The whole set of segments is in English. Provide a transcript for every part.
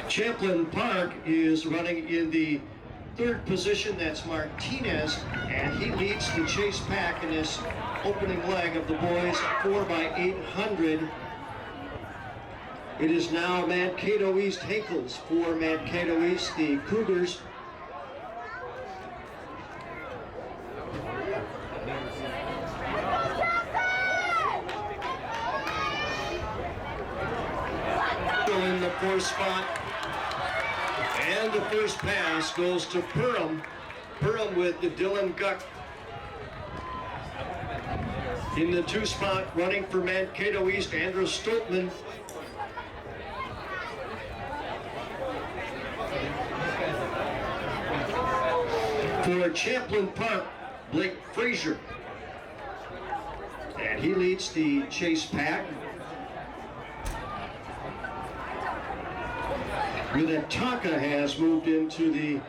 Champlain Park is running in the third position. That's Martinez, and he leads the chase pack in this opening leg of the boys 4x800. It is now Mankato East Hinkles for Mankato East, the Cougars. In the fourth spot, and the first pass goes to Perham. Perham with the Dylan Guck in the two spot, running for Mankato East, Andrew Stoltman. For Champlain Park, Blake Frazier, and he leads the chase pack. Minnetonka has moved into the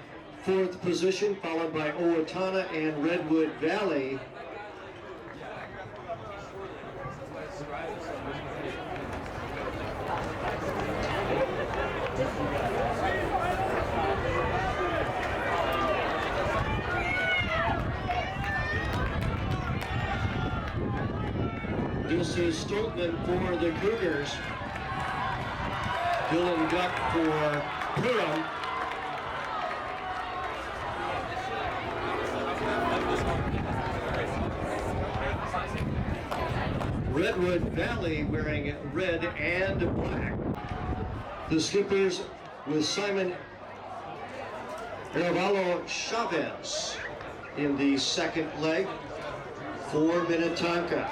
fourth position, followed by Owatonna and Redwood Valley. This is Stoltman for the Cougars. Dylan Guck for Perham. Redwood Valley wearing red and black. The skippers with Simon Arevalo Chavez in the second leg for Minnetonka.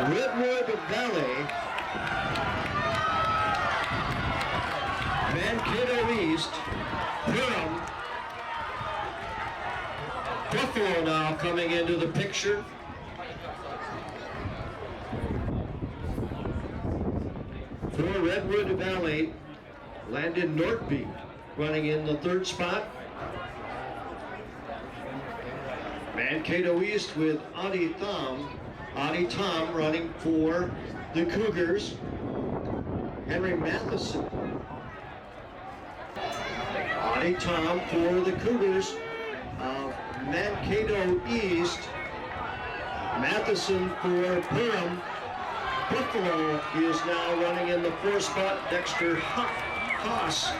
Redwood Valley, Mankato East, Perham, Buffalo now coming into the picture. For Redwood Valley, Landon Nortby running in the third spot. Mankato East with Adi Tom running for the Cougars. Henry Matheson. Adi Tom for the Cougars of Mankato East. Matheson for Perham. Buffalo is now running in the fourth spot. Dexter Haas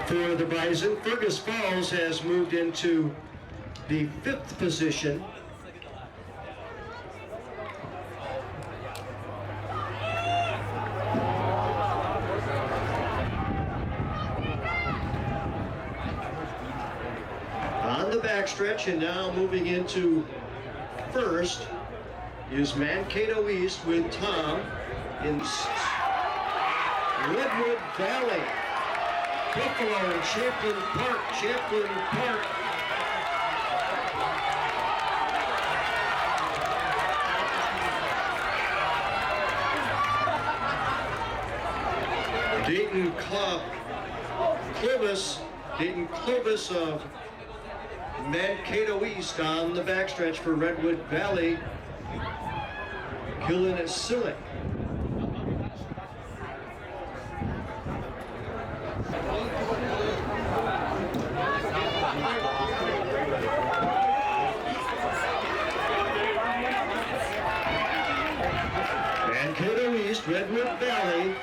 for the Bison. Fergus Falls has moved into the fifth position. On the backstretch, and now moving into first is Mankato East with Tom in Redwood Valley. Buffalo and Champlain Park. Dayton Clovis of Mankato East on the backstretch for Redwood Valley. Killen Silic. Mankato East, Redwood Valley,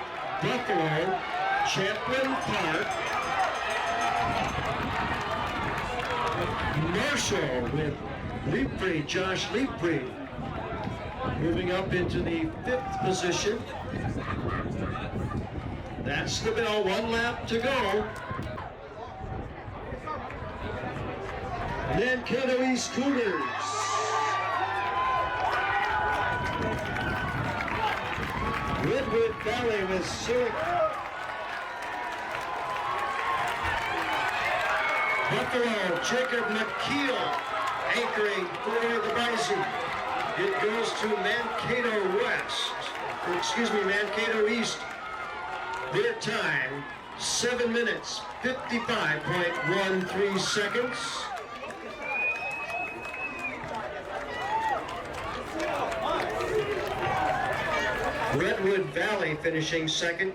Buffalo, Champlain Park, Marshall with Leapfree, Josh Leapfree, moving up into the fifth position. That's the bell, one lap to go. Mankato East Cougars. Redwood Valley with Silic. Buffalo, Jacob McKeel anchoring for the Bison. It goes to Mankato East. Their time, 7 minutes, 55.13 seconds. Redwood Valley finishing second.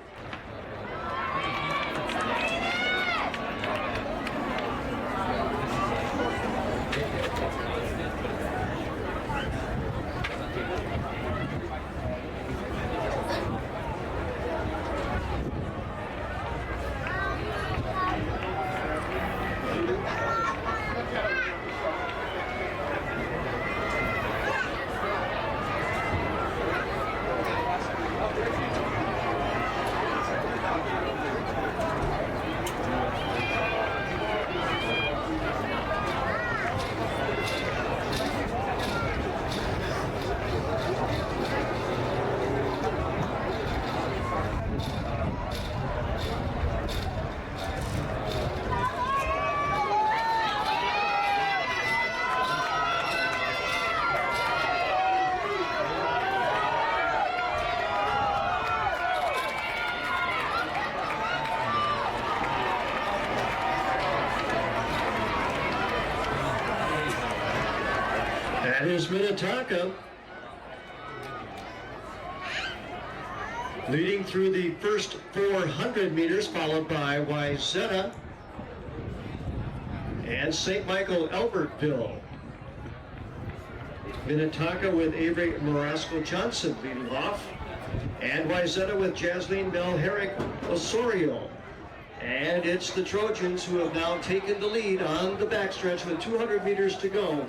That is Minnetonka leading through the first 400 meters, followed by Wayzata and St. Michael Albertville. Minnetonka with Avery Marasco Johnson leading off, and Wayzata with Jasleen Belherrick Osorio. And it's the Trojans who have now taken the lead on the backstretch with 200 meters to go.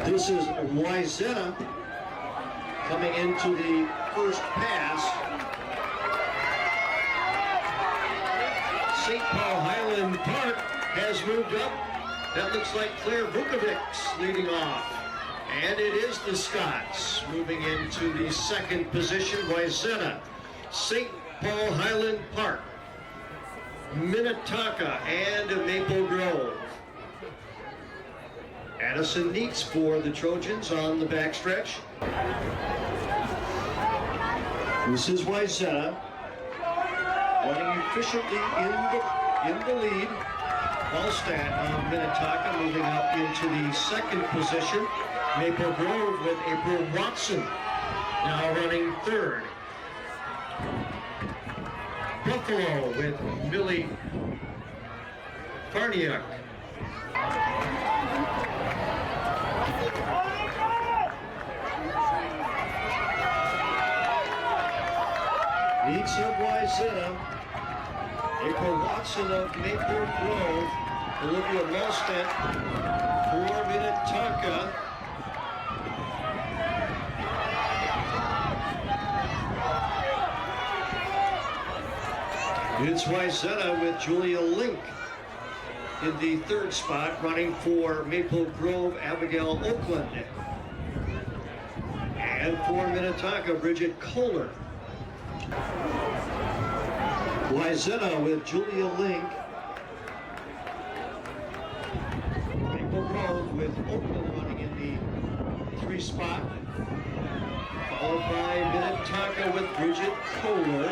This is Wayzata coming into the first pass. St. Paul Highland Park has moved up. That looks like Claire Vukovic's leading off. And it is the Scots moving into the second position. Wayzata, St. Paul Highland Park, Minnetonka, and Maple Grove. Addison Neitz for the Trojans on the backstretch. This is Wayzata running efficiently in the lead. Hallstatt of Minnetonka moving up into the second position. Maple Grove with April Watson now running third. Buffalo with Millie Farniak. Neitz of Wayzata, April Watson of Maple Grove, Olivia Hallstatt for Minnetonka. It's Wayzata with Julia Link in the third spot, running for Maple Grove, Abigail Oakland. And for Minnetonka, Bridget Kohler. Wayzata with Julia Link. Maple Grove with Oakland running in the 3 spot. Followed by Minnetonka with Bridget Kohler.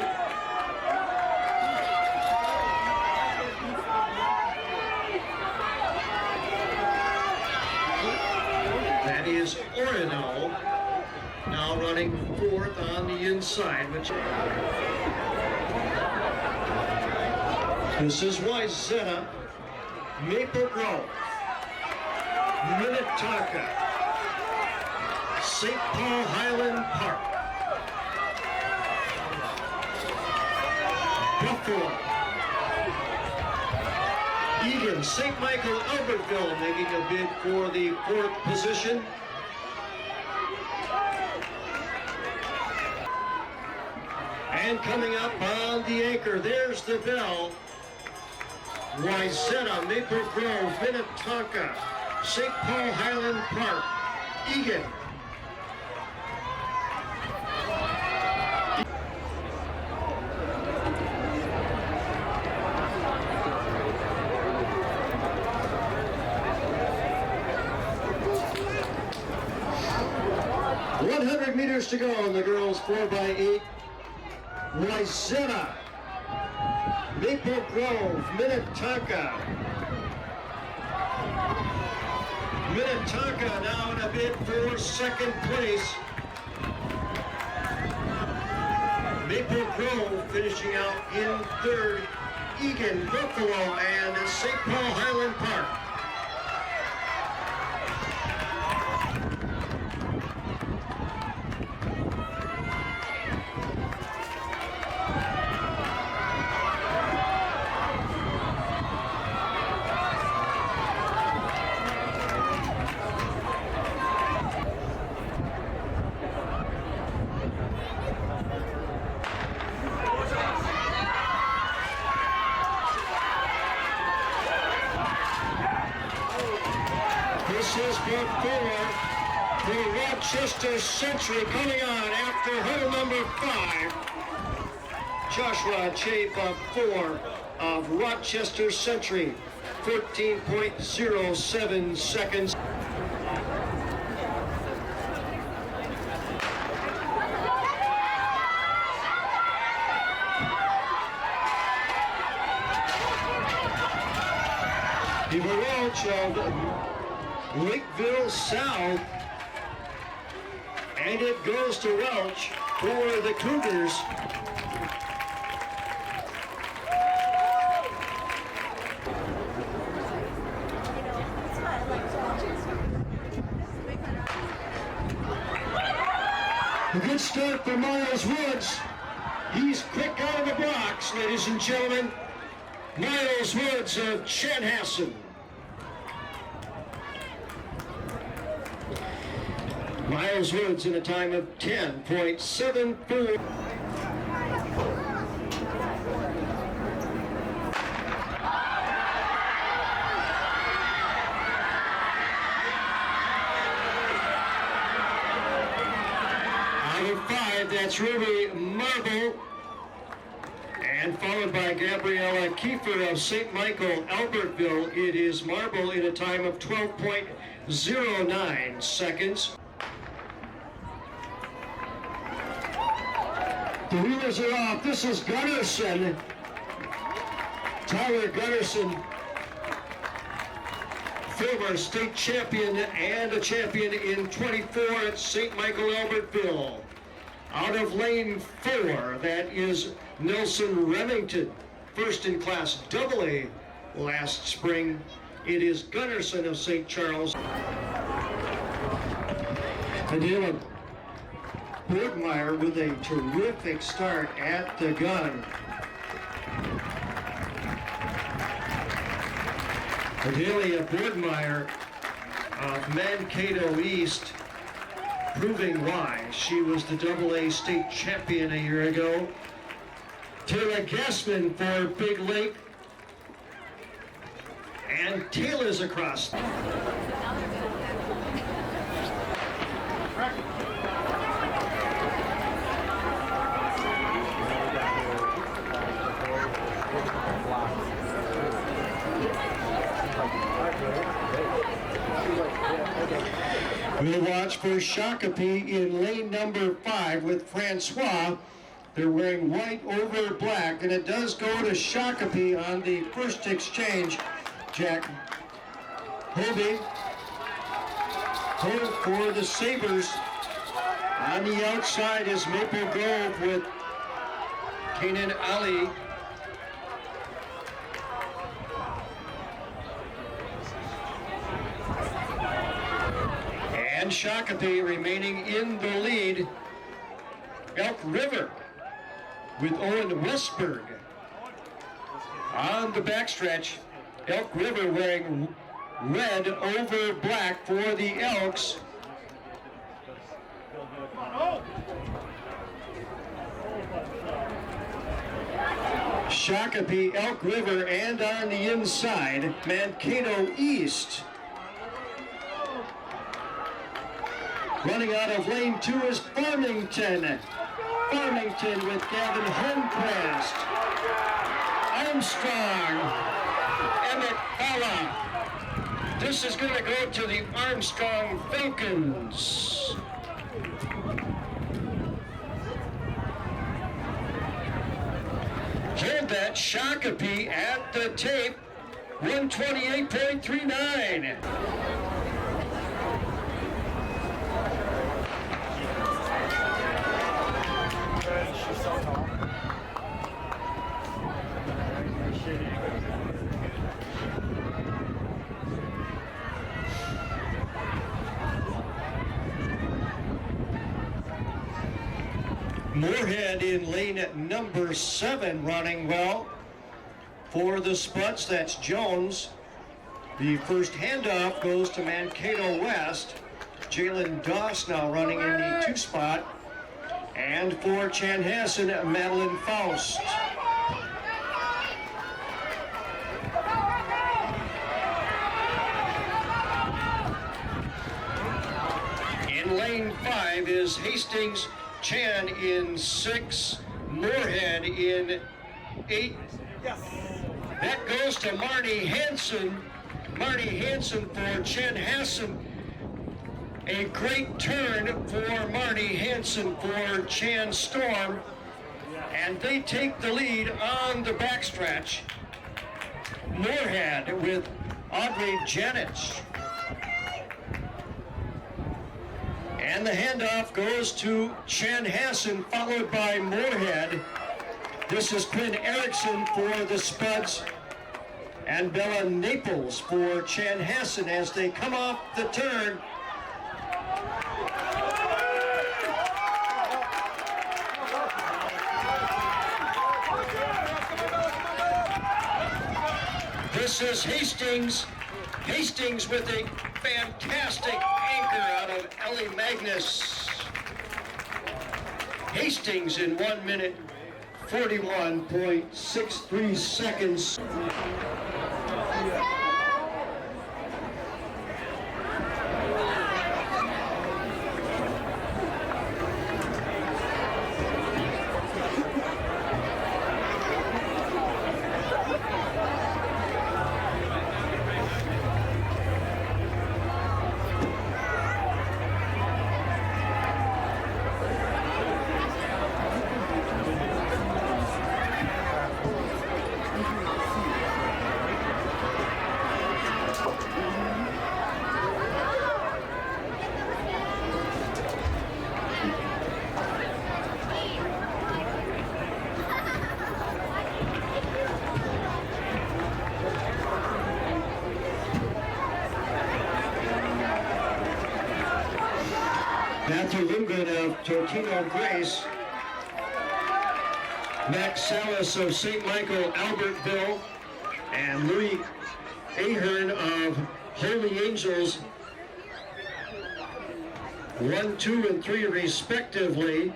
That is Orono, now running 4th on the inside. This is Wayzata, Maple Grove, Minnetonka, St. Paul Highland Park, Buffalo, Egan, St. Michael Albertville making a bid for the 4th position. And coming up on the anchor, there's the bell. Wayzata, Maple Grove, Minnetonka, St. Paul Highland Park, Egan. Meters to go in the girls 4x8. Wayzata Maple Grove, Minnetonka. Minnetonka now in a bid for second place. Maple Grove finishing out in third. Egan, Buffalo, and St. Paul Highland Park. This is for Rochester Century coming on after huddle number 5. Joshua Chafe of 4 of Rochester Century, 14.07 seconds. Beaver Welch of Lakeville South, and it goes to Welch for the Cougars. A good start for Miles Woods. He's quick out of the blocks, ladies and gentlemen. Miles Woods of Chanhassen. Miles Woods in a time of 10.74. Out of 5, that's Ruby Marble. And followed by Gabriella Kiefer of St. Michael, Albertville. It is Marble in a time of 12.09 seconds. The wheelers are off. This is Gunnarsson. Tyler Gunnarsson, former state champion and a champion in 24 at St. Michael, Albertville. Out of lane 4, that is Nelson Remington, first in class AA last spring. It is Gunnarsson of St. Charles. Adela Borgmeyer with a terrific start at the gun. Adelia Borgmeyer of Mankato East, proving why she was the AA state champion a year ago. Taylor Gassman for Big Lake. And Taylor's across. We'll watch for Shakopee in lane number 5 with Francois. They're wearing white over black, and it does go to Shakopee on the first exchange. Jack Hobie for the Sabres. On the outside is Maple Grove with Kanan Ali. And Shakopee remaining in the lead. Elk River with Owen Westberg. On the backstretch, Elk River wearing red over black for the Elks. Shakopee, Elk River, and on the inside, Mankato East. Running out of lane 2 is Farmington. Farmington with Gavin Holmquist. Armstrong. Emmett Falla. This is going to go to the Armstrong Falcons. Hold that, Shakopee at the tape, 128.39. Moorhead in lane at number 7 running well for the Spuds. That's Jones. The first handoff goes to Mankato West. Jalen Doss now running in the 2 spot. And for Chanhassen, Madeline Faust. In lane 5 is Hastings. Chan in 6, Moorhead in 8. Yes. That goes to Marty Hansen. Marty Hansen for Chanhassen. A great turn for Marty Hansen for Chan Storm. And they take the lead on the backstretch. Moorhead with Audrey Janich. And the handoff goes to Chanhassen, followed by Moorhead. This is Quinn Erickson for the Spuds and Bella Naples for Chanhassen as they come off the turn. This is Hastings. Hastings with a fantastic anchor out of Ellie Magnus. Hastings in 1 minute, 41.63 seconds. Matthew Lindgren of Totino Grace, Max Salas of St. Michael Albertville, and Louis Ahern of Holy Angels, 1, 2, and 3 respectively.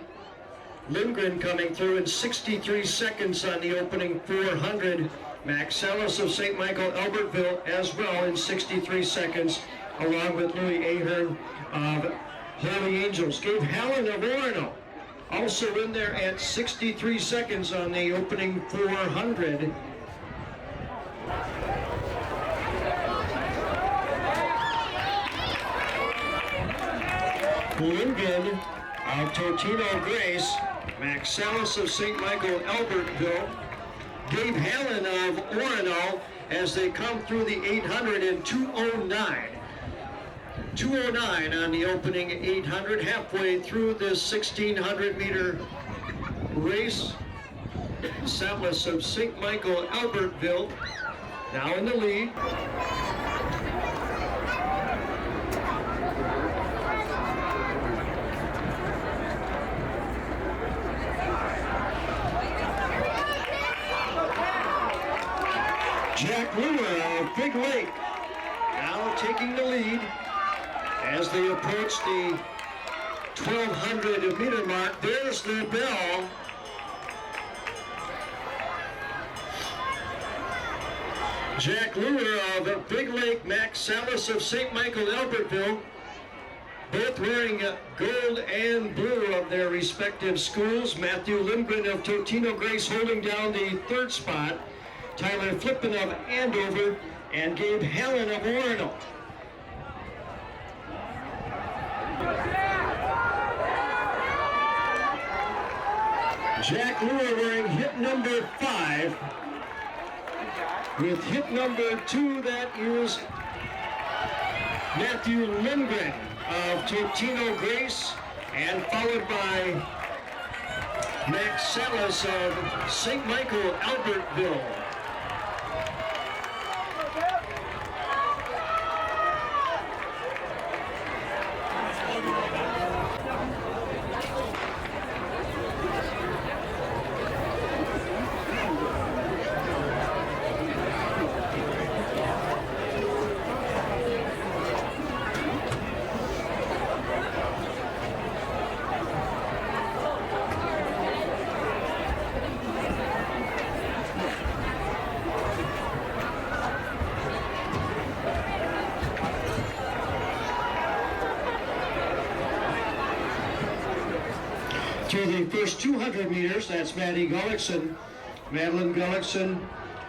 Lindgren coming through in 63 seconds on the opening 400. Max Salas of St. Michael Albertville as well in 63 seconds, along with Louis Ahern of Holy Angels. Gabe Hallen of Orono also in there at 63 seconds on the opening 400. Lindgren of Totino Grace, Max Salas of St. Michael Albertville, Gabe Hallen of Orono as they come through the 800 in 2:09. 2:09 on the opening 800, halfway through the 1,600-meter race. Salas of St. Michael Albertville now in the lead. Jack Lure of Big Lake now taking the lead as they approach the 1,200-meter mark. There's the bell. Jack Lure of Big Lake, Max Salas of St. Michael Albertville, both wearing gold and blue of their respective schools. Matthew Lindgren of Totino Grace holding down the 3rd spot. Tyler Flippen of Andover and Gabe Hallen of Orono. Jack Lure wearing hit number 5. With hit number 2, that is Matthew Lindgren of Totino Grace, and followed by Max Salas of St. Michael, Albertville. To the first 200 meters, that's Maddie Gullickson. Madeline Gullickson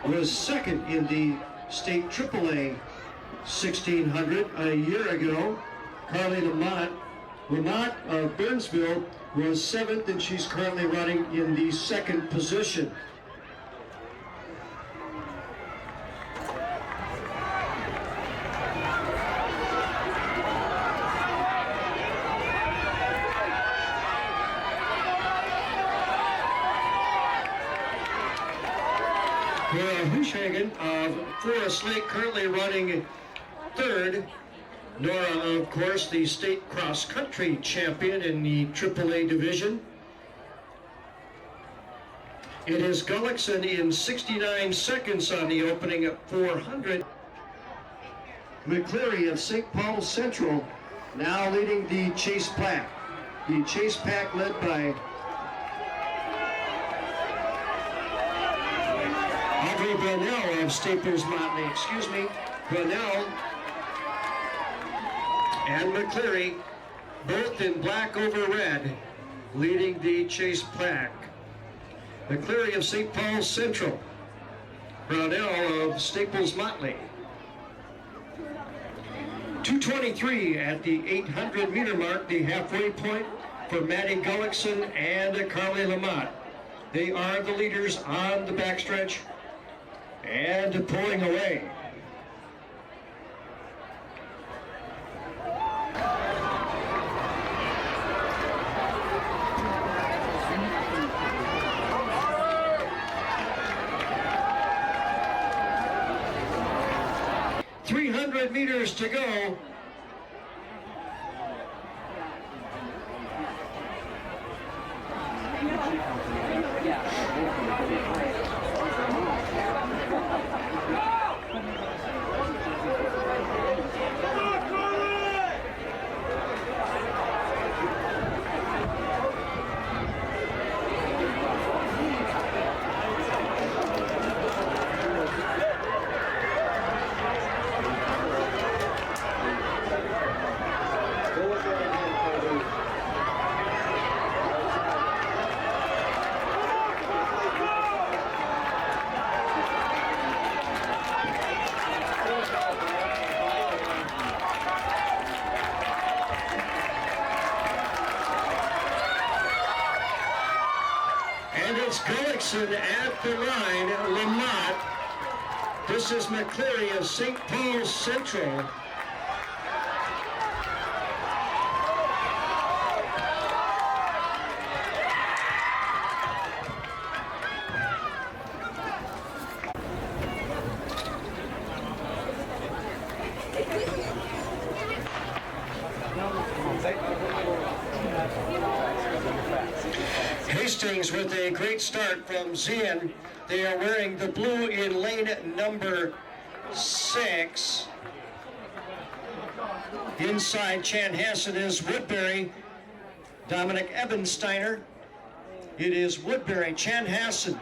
was second in the state AAA 1600 a year ago. Carly Lamont of Burnsville was 7th, and she's currently running in the 2nd position. Hushhagen of Forest Lake currently running 3rd. Nora, of course, the state cross-country champion in the AAA division. It is Gullickson in 69 seconds on the opening 400. McCleary of St. Paul Central now leading the chase pack. The chase pack led by Brunel of Staples Motley, Brunel and McCleary, both in black over red, leading the chase pack. McCleary of St. Paul Central, Brunel of Staples Motley. 2:23 at the 800 meter mark, the halfway point for Maddie Gullickson and Carly Lamont. They are the leaders on the backstretch and pulling away. .300 meters to go. Gullickson at the line, Lamont. This is McCleary of St. Paul Central. Hastings with a great start from Zien. They are wearing the blue in lane number 6. Inside Chanhassen is Woodbury, Dominic Ebensteiner. It is Woodbury, Chanhassen.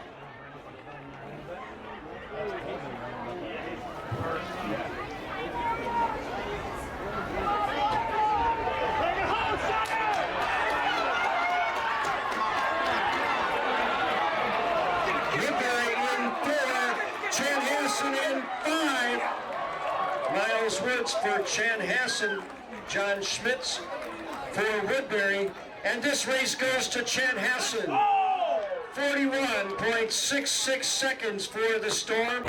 In 5. Miles Woods for Chanhassen, John Schmitz for Woodbury, and this race goes to Chanhassen. 41.66 seconds for the Storm.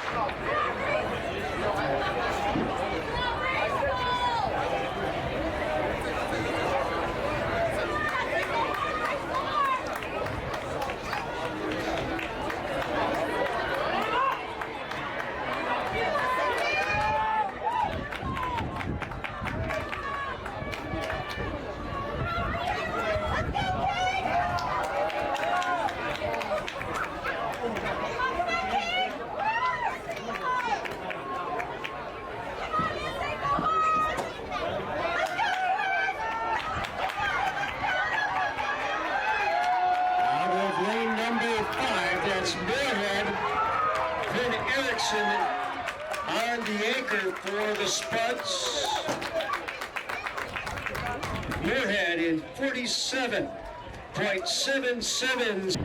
On the anchor for the Spuds. Muirhead in 47.77.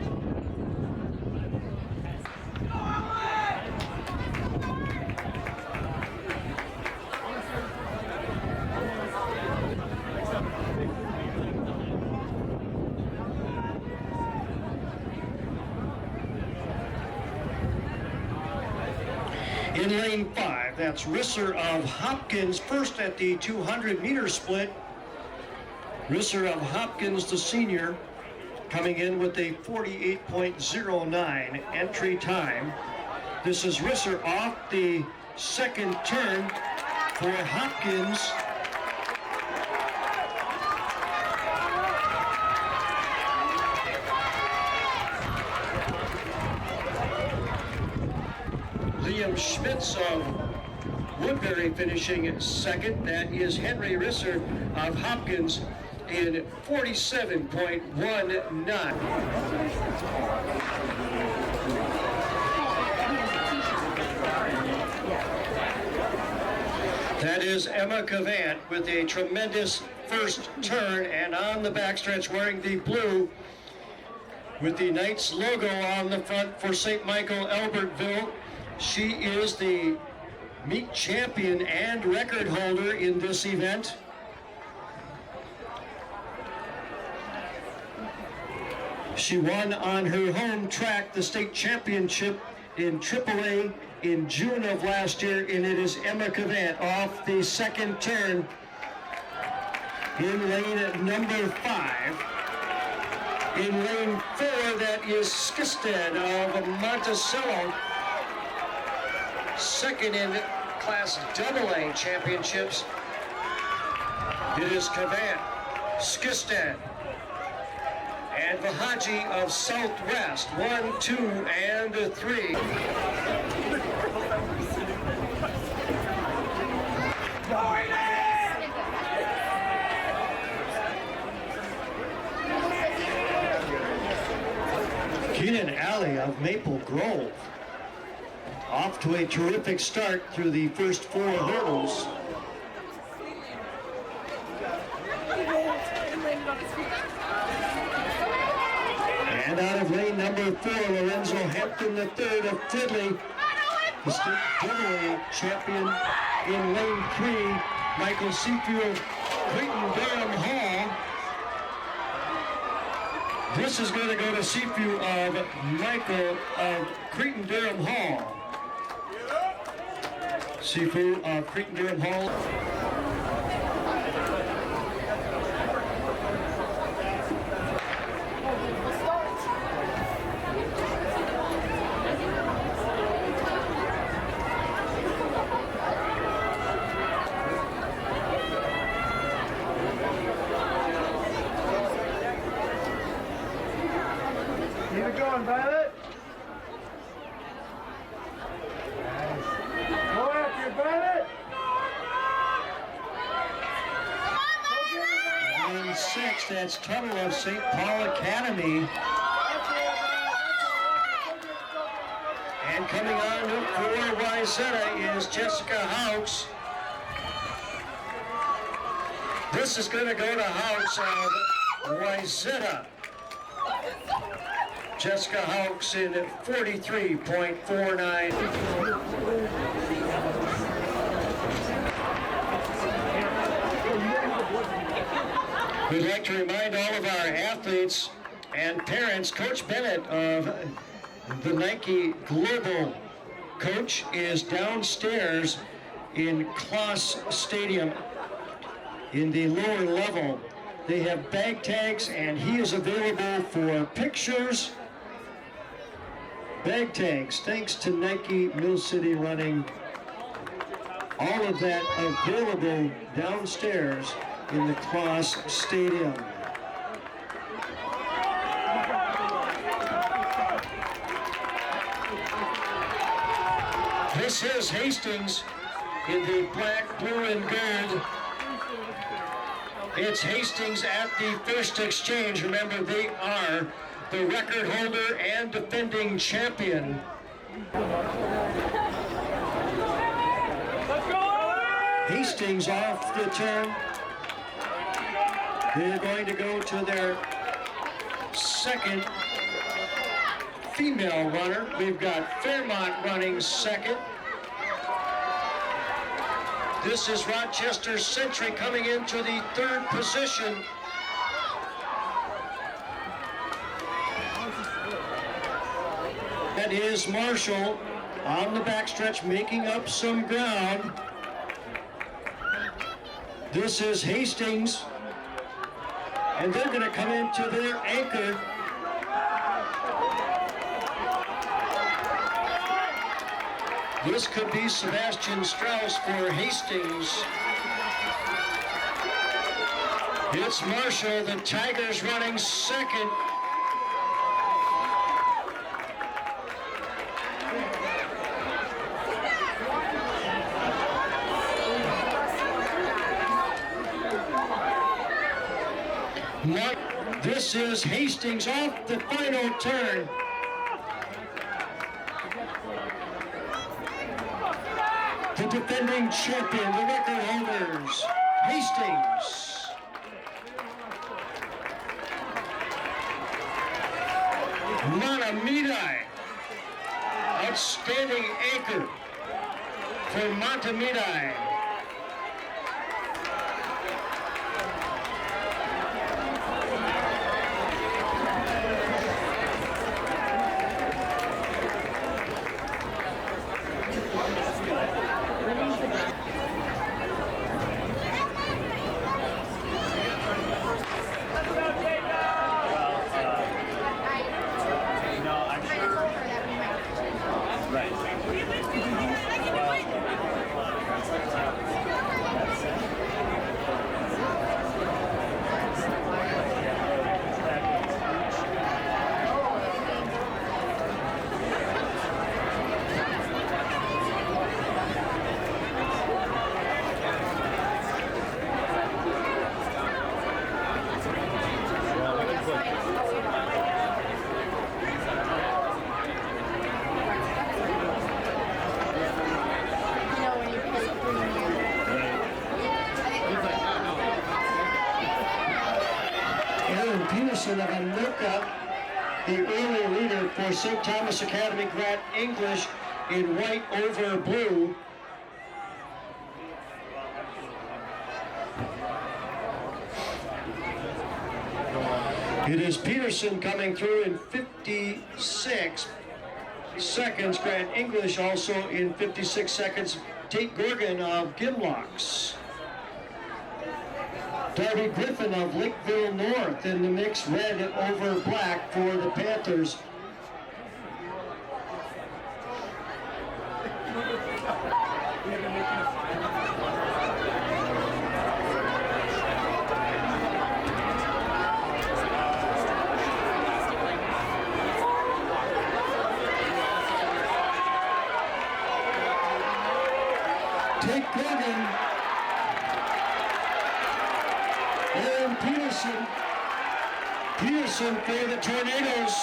In lane 5, that's Risser of Hopkins, first at the 200-meter split. Risser of Hopkins, the senior, coming in with a 48.09 entry time. This is Risser off the second turn for Hopkins. Liam Schmitz of Woodbury finishing second. That is Henry Risser of Hopkins in 47.19. That is Emma Cavant with a tremendous first turn, and on the backstretch wearing the blue with the Knights logo on the front for St. Michael Albertville. She is the meet champion and record holder in this event. She won on her home track the state championship in AAA in June of last year, and it is Emma Cavant off the second turn in lane number 5. In lane 4, that is Skisted of Monticello. Second in Class AA championships. It is Cavant, Skisted, and Vahaji of Southwest. 1, 2, and 3. Keenan Alley of Maple Grove. Off to a terrific start through the first 4 hurdles. And out of lane number 4, Lorenzo Hampton III of Fridley, the state AA champion. In lane 3, Michael Seafield, Creighton Durham Hall. This is going to go to Seafield of Michael of Creighton Durham Hall. Seafood of Creighton Durham Hall. Keep it going, Violet. Go after it, Violet. Lane 6, that's Tuttle of St. Paul Academy. And coming on for Wayzata is Jessica Hawks. This is going to go to Hawks of Wayzata. Jessica Hawks in 43.49. We'd like to remind all of our athletes and parents. Coach Bennett of the Nike Global Coach is downstairs in Kloss Stadium in the lower level. They have bag tags and he is available for pictures. Bag tags, thanks to Nike Mill City Running. All of that available downstairs in the Kloss Stadium. This is Hastings in the black, blue, and gold. It's Hastings at the First Exchange. Remember, they are the record holder and defending champion. Hastings off the turn. They're going to go to their second female runner. We've got Fairmont running second. This is Rochester Century coming into the third position. That is Marshall on the backstretch making up some ground. This is Hastings, and they're going to come into their anchor. This could be Sebastian Strauss for Hastings. It's Marshall, the Tigers running second. This is Hastings off the final turn. The defending champion, the record holders, Hastings. Montemedi, outstanding anchor for Montemedi. Peterson of Anoka, the early leader for St. Thomas Academy Grant English in white over blue. It is Peterson coming through in 56 seconds. Grant English also in 56 seconds. Tate Gorgon of Gimlocks. Darby Griffin of Lakeville North in the mix, red over black for the Panthers. Tate Gorgon. And Peterson for the Tornadoes.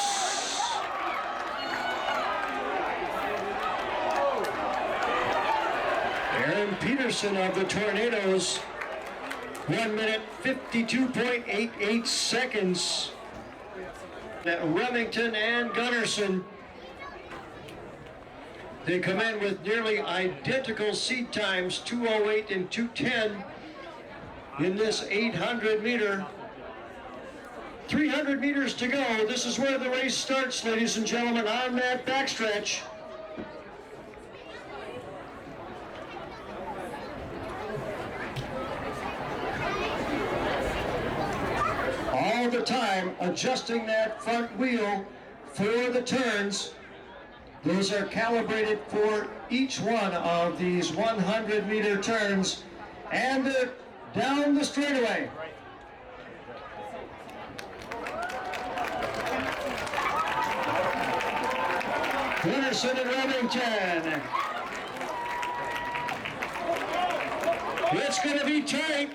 Aaron Peterson of the Tornadoes, 1 minute 52.88 seconds. Remington and Gunnarsson, they come in with nearly identical seat times, 2:08 and 2:10 in this 800 meter. 300 meters to go. This is where the race starts, ladies and gentlemen, on that backstretch. All the time adjusting that front wheel for the turns. Those are calibrated for each one of these 100-meter turns, and down the straightaway. Gunnarsson and Remington. It's going to be tight.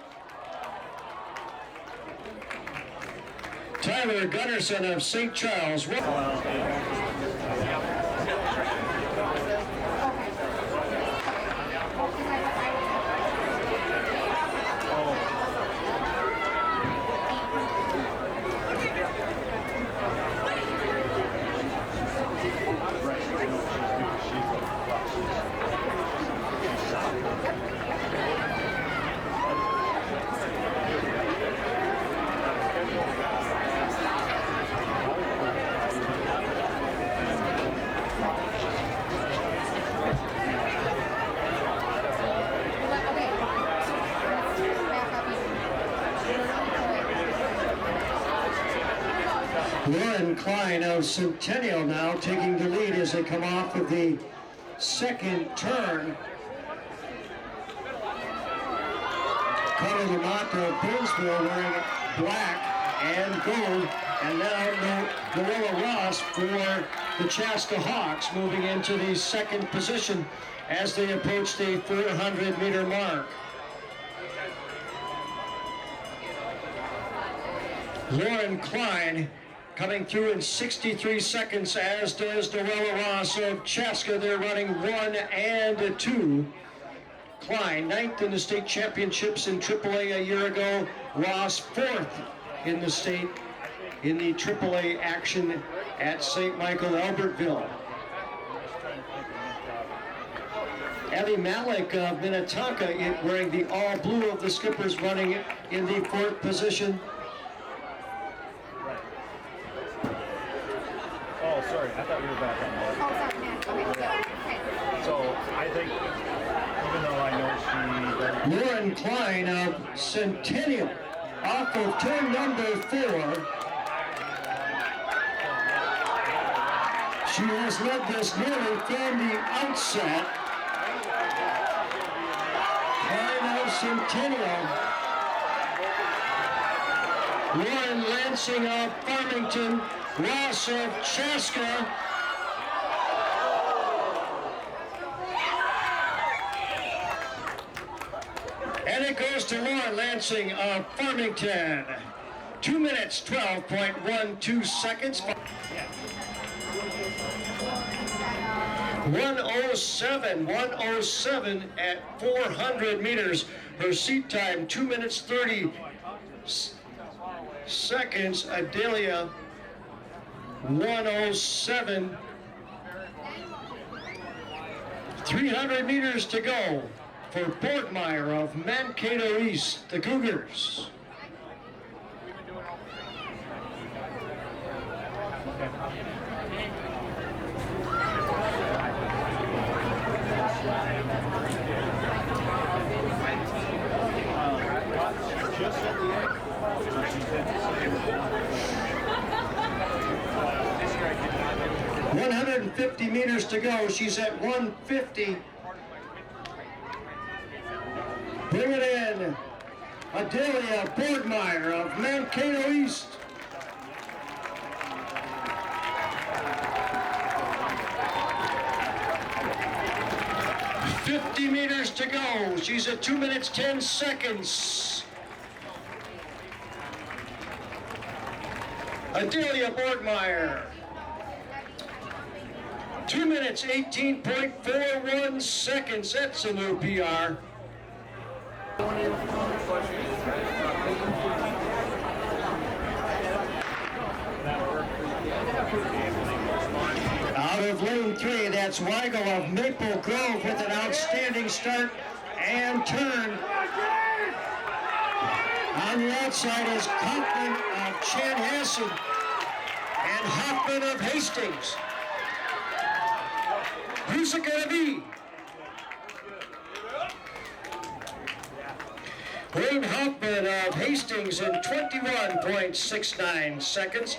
Tyler Gunnarsson of St. Charles. Lauren Klein of Centennial now taking the lead as they come off of the second turn. Carla Lamont of Burnsville wearing black and gold, and now Noella Ross for the Chaska Hawks moving into the second position as they approach the 400-meter mark. Lauren Klein coming through in 63 seconds, as does Noella Ross of Chaska. They're running 1 and 2. Klein, 9th in the state championships in AAA a year ago. Ross, 4th in the state in the AAA action at St. Michael, Albertville. Abby Malik of Minnetonka wearing the all blue of the Skippers, running in the 4th position. Oh, sorry, I thought we were back on that. Oh, sorry, man. Okay. So I think, even though I know she... Lauren Klein of Centennial off of turn number 4. She has led this nearly from the outset. Klein of Centennial. Lauren Lansing of Farmington. Ross of Chaska. And it goes to Lauren Lansing of Farmington. 2 minutes, 12.12 seconds. 107 at 400 meters. Her seat time, 2 minutes, 30 seconds. Adelia, 107. 300 meters to go for Borgmeyer of Mankato East, the Cougars. Just at the end. 150 meters to go. She's at 150. Bring it in. Adelia Borgmeyer of Mankato East. $50 meters to go. She's at 2 minutes, 10 seconds. Adelia Borgmeyer. 2 minutes, 18.41 seconds. That's a new PR. Out of lane 3, that's Weigel of Maple Grove with an outstanding start and turn. On the outside is Kaufman of Chanhassen and Hoffman of Hastings. Who's it going to be? Wayne Hoffman of Hastings in 21.69 seconds.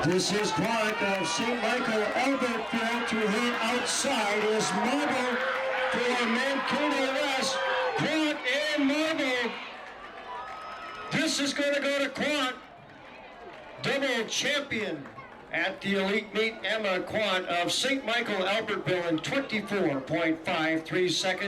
This is Clark of St. Michael Albertville to hit outside is Marble for Mankato West. Quant and Marble. This is going to go to Quant. Double champion at the elite meet, Emma Quant of St. Michael Albertville in 24.53 seconds.